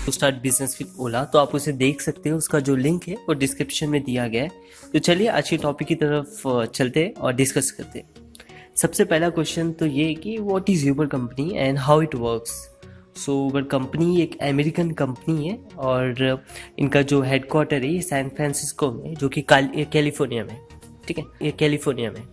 Start business with ओला, तो आप उसे देख सकते हो, उसका जो लिंक है वो डिस्क्रिप्शन में दिया गया है। तो चलिए आज के टॉपिक की तरफ चलते हैं और डिस्कस करते हैं। सबसे पहला क्वेश्चन तो ये है कि what is Uber company and how it works. So Uber company एक अमेरिकन कंपनी है और इनका जो हेडक्वार्टर है ये सैन फ्रांसिस्को में, जो कि कैलिफोर्निया में, ठीक है, ये कैलिफोर्निया में,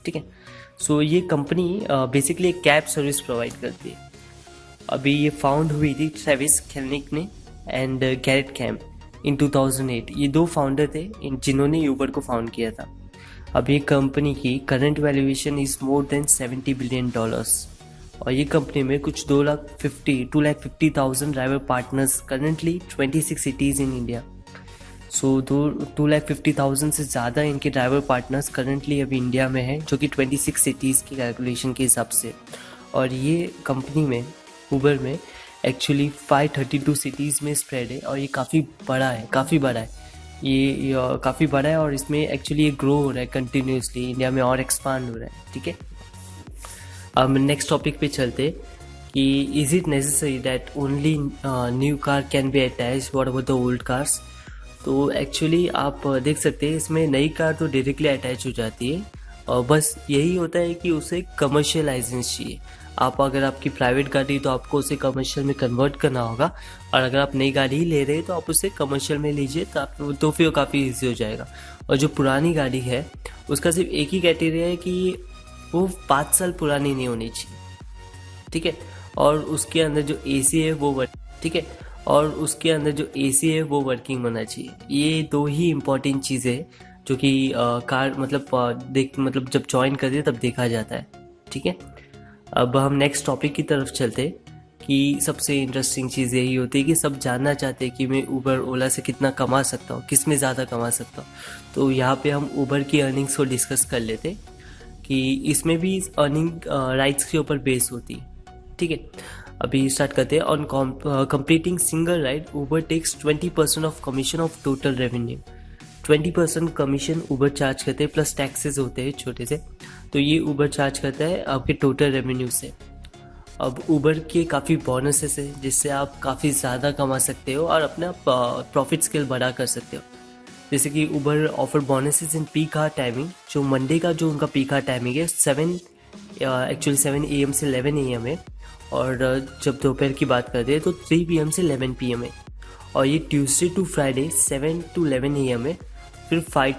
ठीक है। सो ये कंपनी बेसिकली एक कैब सर्विस प्रोवाइड करती है। अभी ये फाउंड हुई थी ट्रेविस कैलनिक ने एंड गैरेट कैम इन 2008। ये दो फाउंडर थे जिन्होंने यूबर को फाउंड किया था। अब ये कंपनी की current valuation is more than $70 billion और ये कंपनी में कुछ 2,50,000 driver partners currently 26 cities in India. So 2,50,000 से ज़्यादा इनके ड्राइवर पार्टनर्स करंटली अभी इंडिया में हैं, जो कि 26 सिटीज़ की कैलकुलेशन के हिसाब से। और ये कंपनी में ऊबर में एक्चुअली 532 सिटीज़ में स्प्रेड है और ये काफ़ी बड़ा है, काफ़ी बड़ा है ये काफ़ी बड़ा है और इसमें एक्चुअली ये ग्रो हो रहा है कंटिन्यूसली, इंडिया में और एक्सपांड हो रहा है, ठीक है। अब नेक्स्ट टॉपिक पे चलते कि is it necessary that only new car can be attach, what about the old cars. तो एक्चुअली आप देख सकते हैं इसमें नई कार तो डायरेक्टली अटैच हो जाती है और बस यही होता है कि उसे कमर्शियल लाइसेंस चाहिए। आप अगर आपकी प्राइवेट गाड़ी तो आपको उसे कमर्शियल में कन्वर्ट करना होगा, और अगर आप नई गाड़ी ही ले रहे हैं तो आप उसे कमर्शियल में लीजिए तो फिर काफ़ी ईजी हो जाएगा। और जो पुरानी गाड़ी है उसका सिर्फ एक ही क्राइटेरिया है कि वो 5 साल पुरानी नहीं होनी चाहिए, ठीक है। और उसके अंदर जो एसी है वो ठीक है, और उसके अंदर जो एसी है वो वर्किंग होना चाहिए। ये दो ही इम्पोर्टेंट चीज़ें जो कि कार मतलब जब ज्वाइन करते तब देखा जाता है, ठीक है। अब हम नेक्स्ट टॉपिक की तरफ चलते कि सबसे इंटरेस्टिंग चीज़ यही होती है कि सब जानना चाहते हैं कि मैं ऊबर ओला से कितना कमा सकता हूँ, किस में ज़्यादा कमा सकता हूँ। तो यहाँ पे हम ऊबर की अर्निंग्स को डिस्कस कर लेते कि इसमें भी अर्निंग राइट्स के ऊपर बेस होती है, ठीक है। अभी स्टार्ट करते हैं। On completing single ride Uber takes 20% of commission of total revenue. 20% commission Uber charge करते हैं, प्लस टैक्सेस होते हैं छोटे से, तो ये ऊबर चार्ज करता है आपके टोटल रेवेन्यू से। अब ऊबर के काफ़ी बोनसेस है जिससे आप काफ़ी ज़्यादा कमा सकते हो और अपना प्रॉफिट स्केल बड़ा कर सकते हो। जैसे कि Uber offer bonuses in peak hour timing. जो मंडे का जो उनका पीक आवर टाइमिंग है 7 AM से 11 AM है, और जब दोपहर की बात करते हैं तो 3 PM से 11 PM है। और ये Tuesday to Friday 7 to 11 AM है, फिर 5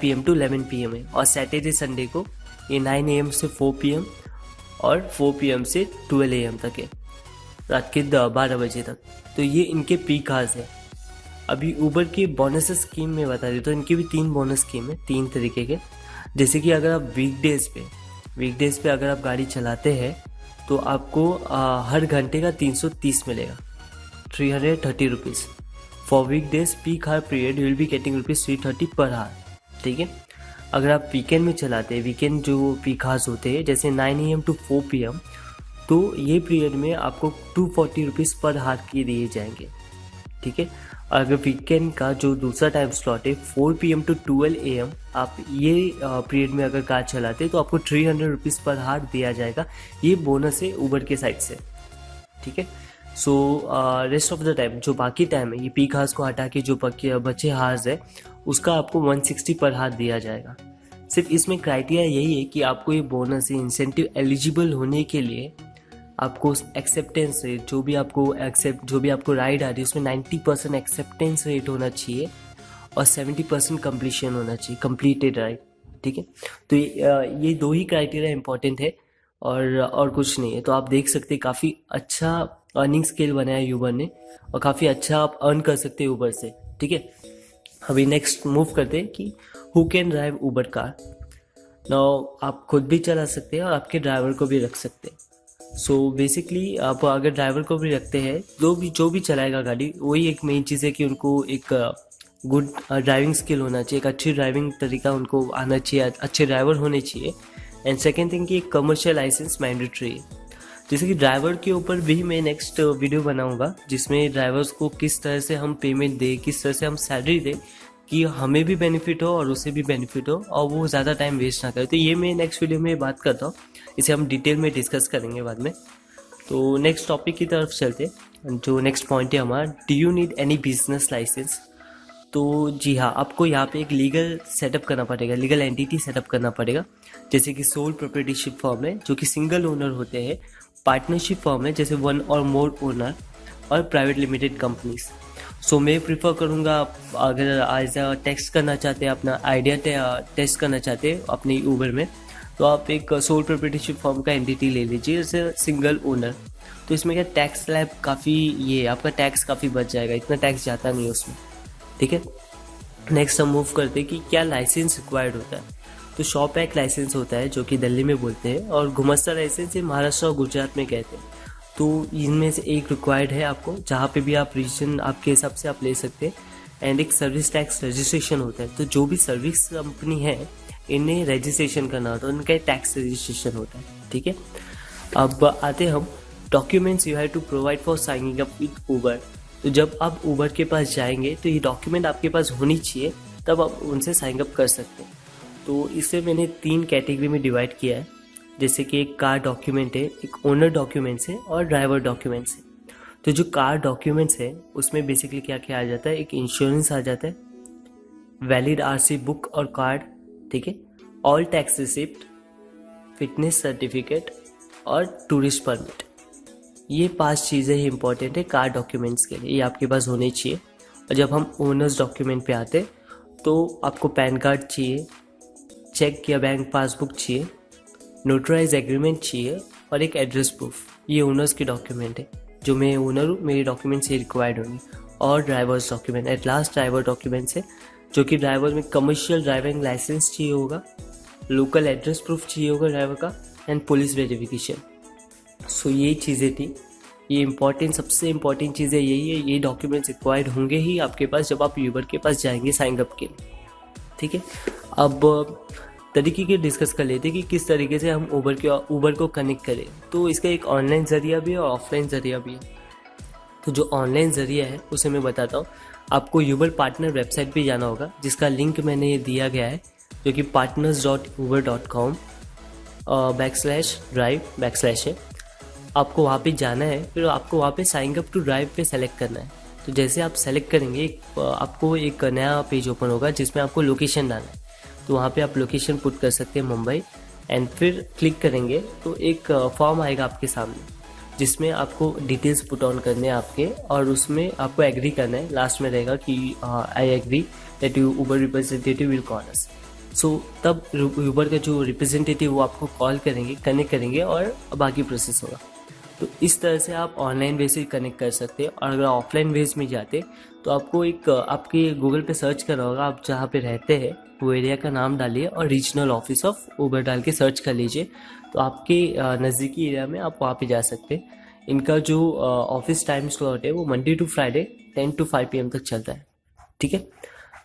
PM to 11 PM है। और सैटरडे संडे को ये 9 AM से 4 PM और 4 PM से 12 AM तक है, रात के 12 बजे तक। तो ये इनके पीक आवर्स है। अभी ऊबर की बोनस स्कीम में बता दें तो इनकी भी 3 बोनस स्कीम है, 3 तरीके के। जैसे कि अगर आप वीकडेज़ पे अगर आप गाड़ी चलाते हैं तो आपको हर घंटे का 330 मिलेगा, 330 rupees. For weekdays peak hour period you will be getting ₹330 per hour, ठीक है। अगर आप वीकेंड में चलाते हैं, वीकेंड जो पीक आवर्स होते हैं जैसे 9 AM to 4 PM, तो ये पीरियड में आपको 240 रुपीज़ पर आवर के दिए जाएंगे, ठीक है। अगर वीकेंड का जो दूसरा टाइम स्लॉट है 4 PM to 12 AM, आप ये पीरियड में अगर कार चलाते हैं तो आपको 300 रुपीज़ पर आवर दिया जाएगा। ये बोनस है ऊबर के साइड से, ठीक है। So rest of the time जो बाकी टाइम है, ये पीक आवर्स को हटा के जो बचे आवर्स है उसका आपको 160 पर आवर दिया जाएगा। सिर्फ इसमें क्राइटेरिया यही है कि आपको ये बोनस इंसेंटिव एलिजिबल होने के लिए आपको एक्सेप्टेंस रेट जो भी आपको राइड आ रही है उसमें 90% एक्सेप्टेंस रेट होना चाहिए और 70% कंप्लीशन होना चाहिए, कंप्लीटेड राइड, ठीक है। तो ये दो ही क्राइटेरिया इंपॉर्टेंट है और कुछ नहीं है। तो आप देख सकते हैं काफ़ी अच्छा अर्निंग स्केल बनाया है यूबर ने और काफ़ी अच्छा आप अर्न कर सकते हैं ऊबर से, ठीक है। अभी नेक्स्ट मूव करते हैं कि who can drive Uber car. Now आप खुद भी चला सकते हैं और आपके ड्राइवर को भी रख सकते हैं। सो बेसिकली आप अगर ड्राइवर को भी रखते हैं, जो भी चलाएगा गाड़ी, वही एक मेन चीज़ है कि उनको एक गुड ड्राइविंग स्किल होना चाहिए, एक अच्छी ड्राइविंग तरीका उनको आना चाहिए, अच्छे ड्राइवर होने चाहिए। एंड सेकेंड थिंग कि एक कमर्शियल लाइसेंस मैंडेटरी है। जैसे कि ड्राइवर के ऊपर भी मैं नेक्स्ट वीडियो बनाऊंगा जिसमें ड्राइवर्स को किस तरह से हम पेमेंट दें, किस तरह से हम सैलरी दें कि हमें भी बेनिफिट हो और उसे भी बेनिफिट हो और वो ज़्यादा टाइम वेस्ट ना करे। तो ये मैं नेक्स्ट वीडियो में बात करता हूँ, इसे हम डिटेल में डिस्कस करेंगे बाद में। तो नेक्स्ट टॉपिक की तरफ चलते हैं। जो नेक्स्ट पॉइंट है हमारा, do you need any business licence. तो जी हाँ, आपको यहाँ पे एक लीगल सेटअप करना पड़ेगा, लीगल एंटिटी सेटअप करना पड़ेगा, जैसे कि सोल प्रोप्राइटरशिप फॉर्म है जो कि सिंगल ओनर होते हैं, पार्टनरशिप फॉर्म है जैसे वन और मोर ओनर, और प्राइवेट लिमिटेड कंपनीज। सो मैं प्रिफर करूँगा, आप अगर एज अ टेस्ट करना चाहते हैं, अपना आइडिया टेस्ट करना चाहते हैं अपनी ऊबर में, तो आप एक सोल प्रोप्राइटरशिप फॉर्म का एंटिटी ले लीजिए जैसे सिंगल ओनर। तो इसमें क्या टैक्स स्लैब काफ़ी, ये आपका टैक्स काफ़ी बच जाएगा, इतना टैक्स जाता नहीं है उसमें। ठीक है, नेक्स्ट हम मूव करते हैं कि क्या लाइसेंस रिक्वायर्ड होता है। तो शॉप एक्ट लाइसेंस होता है जो कि दिल्ली में बोलते हैं, और गुमस्ता लाइसेंस ये महाराष्ट्र और गुजरात में कहते हैं। तो इनमें से एक रिक्वायर्ड है आपको, जहाँ पे भी आप रीजन आपके हिसाब से आप ले सकते हैं। एंड एक सर्विस टैक्स रजिस्ट्रेशन होता है, तो जो भी सर्विस कंपनी है इन्हें रजिस्ट्रेशन करना होता है, उनका टैक्स रजिस्ट्रेशन होता है। ठीक है, अब आते हम documents you have to provide for signing up with Uber. तो जब आप ऊबर के पास जाएंगे तो ये डॉक्यूमेंट आपके पास होनी चाहिए, तब आप उनसे साइन अप कर सकते हैं। तो इसे मैंने 3 कैटेगरी में डिवाइड किया है, जैसे कि एक कार डॉक्यूमेंट है, एक ओनर डॉक्यूमेंट्स है और ड्राइवर डॉक्यूमेंट्स है। तो जो कार डॉक्यूमेंट्स है उसमें बेसिकली क्या क्या आ जाता है, एक इंश्योरेंस आ जाता है, वैलिड आरसी बुक और कार्ड, ठीक है, all tax receipt, fitness certificate और टूरिस्ट परमिट। ये 5 चीज़ें ही इंपॉर्टेंट है कार डॉक्यूमेंट्स के लिए, ये आपके पास होने चाहिए। और जब हम ओनर्स डॉक्यूमेंट पे आते तो आपको पैन कार्ड चाहिए, चेक या बैंक पासबुक चाहिए, नोटराइज एग्रीमेंट चाहिए और एक एड्रेस प्रूफ। ये ओनर्स की डॉक्यूमेंट है, जो मैं ओनर हूँ मेरी डॉक्यूमेंट्स ये रिक्वायर्ड होंगी। और drivers document, at last driver documents है, जो कि ड्राइवर में कमर्शियल ड्राइविंग लाइसेंस चाहिए होगा, लोकल एड्रेस प्रूफ चाहिए होगा ड्राइवर का, एंड पुलिस वेरिफिकेशन। सो ये चीज़ें थी, ये इंपॉर्टेंट, सबसे इंपॉर्टेंट चीज़ें यही है। ये डॉक्यूमेंट्स रिक्वायर्ड होंगे ही आपके पास जब आप यूबर के पास जाएंगे साइन अप के लिए। ठीक है, अब तरीके के डिस्कस कर लेते हैं कि किस तरीके से हम ऊबर को कनेक्ट करें। तो इसका एक ऑनलाइन ज़रिया भी है और ऑफलाइन ज़रिया भी है। तो जो ऑनलाइन ज़रिया है उसे मैं बताता हूँ। आपको यूबर पार्टनर वेबसाइट पे जाना होगा, जिसका लिंक मैंने दिया गया है, जो कि partners.uber.com/drive/ है। आपको वहाँ पे जाना है, फिर आपको वहाँ पे साइन अप टू ड्राइव पे सेलेक्ट करना है। तो जैसे आप सेलेक्ट करेंगे आपको एक नया पेज ओपन होगा जिसमें आपको लोकेशन डालना है। तो वहाँ पे आप लोकेशन पुट कर सकते हैं मुंबई, एंड फिर क्लिक करेंगे तो एक फॉर्म आएगा आपके सामने, जिसमें आपको डिटेल्स पुट ऑन करने हैं आपके, और उसमें आपको एग्री करना है। लास्ट में रहेगा कि I agree that you Uber representative will call us. So तब ऊबर का जो रिप्रेजेंटेटिव वो आपको कॉल करेंगे, कनेक्ट करेंगे और बाकी प्रोसेस होगा। तो इस तरह से आप ऑनलाइन वे से कनेक्ट कर सकते हैं। और अगर ऑफलाइन वेज में जाते तो आपको एक आपके गूगल पे सर्च करना होगा, आप जहाँ पे रहते हैं वो एरिया का नाम डालिए और रीजनल ऑफिस ऑफ ऊबर डाल के सर्च कर लीजिए। तो आपके नज़दीकी एरिया में आप वहाँ पे जा सकते हैं। इनका जो ऑफिस टाइम स्लॉट है वो Monday to Friday 10 to 5 PM तक चलता है। ठीक है,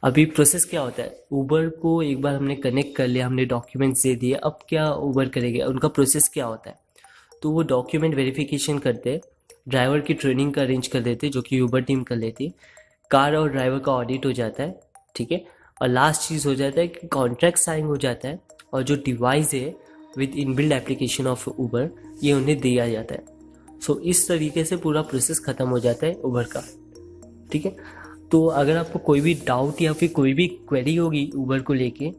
अभी प्रोसेस क्या होता है, ऊबर को एक बार हमने कनेक्ट कर लिया, हमने डॉक्यूमेंट्स दे दिए, अब क्या ऊबर करेंगे, उनका प्रोसेस क्या होता है। तो वो डॉक्यूमेंट वेरिफिकेशन करते हैं, ड्राइवर की ट्रेनिंग का अरेंज कर देते हैं जो कि ऊबर टीम कर लेती है, कार और ड्राइवर का ऑडिट हो जाता है। ठीक है, और लास्ट चीज़ हो जाता है कि कॉन्ट्रैक्ट साइन हो जाता है, और जो डिवाइस है with inbuilt application of Uber ये उन्हें दिया जाता है। सो इस तरीके से पूरा प्रोसेस ख़त्म हो जाता है ऊबर का। ठीक है, तो अगर आपको कोई भी डाउट या फिर कोई भी क्वेरी होगी ऊबर को लेके,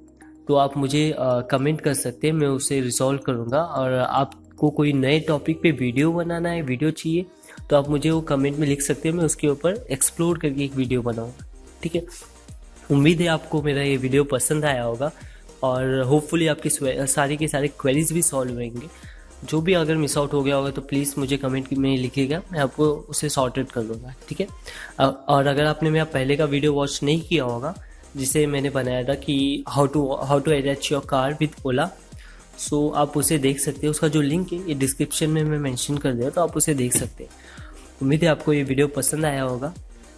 तो आप मुझे कमेंट कर सकते हैं, मैं उसे रिजॉल्व करूँगा। और आपको कोई नए टॉपिक पे वीडियो बनाना है, वीडियो चाहिए, तो आप मुझे वो कमेंट में लिख सकते हैं, मैं उसके ऊपर एक्सप्लोर करके एक वीडियो बनाऊँगा। ठीक है, उम्मीद है आपको मेरा ये वीडियो पसंद आया होगा, और होपफुली आपकी सारी के सारे क्वेरीज भी सॉल्व होंगे। जो भी अगर मिस आउट हो गया होगा तो प्लीज़ मुझे कमेंट में लिखिएगा, मैं आपको उसे सॉर्ट आउट कर दूँगा। ठीक है, और अगर आपने मेरा पहले का वीडियो वॉच नहीं किया होगा, जिसे मैंने बनाया था कि how to attach your car with Ola, so आप उसे देख सकते हैं। उसका जो लिंक है ये डिस्क्रिप्शन में मैं मेंशन कर दिया, तो आप उसे देख सकते हैं। उम्मीद है आपको ये वीडियो पसंद आया होगा,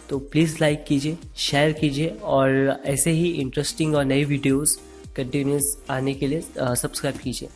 तो प्लीज़ लाइक कीजिए, शेयर कीजिए, और ऐसे ही इंटरेस्टिंग और नई वीडियोस कंटिन्यूस आने के लिए सब्सक्राइब कीजिए।